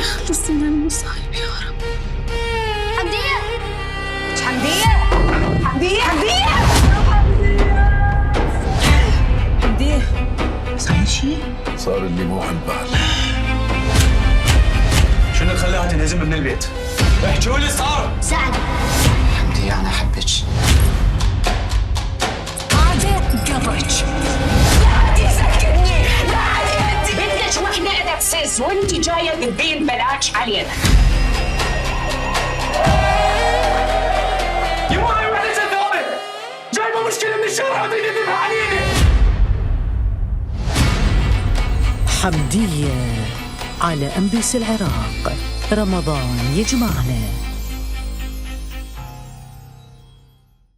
خلصني من المصايب يا رب. حمدية حمدية حمدية حمدية حمدية صاير شيء؟ صار اللي مو على البال. شنو اللي خلاها تنهزم من البيت؟ احكوا لي صار. سعد حمدية أنا أحبك. هذا قبرك. لا تسكتني، لا علي بدك وحدة إذا تسز وانت جاية تبين بلاش علينا. يا ماي وحدة الثوابت جايبة مشكلة من الشارع وتريد تذبح علينا. حمدية على MBC العراق. رمضان يجمعنا.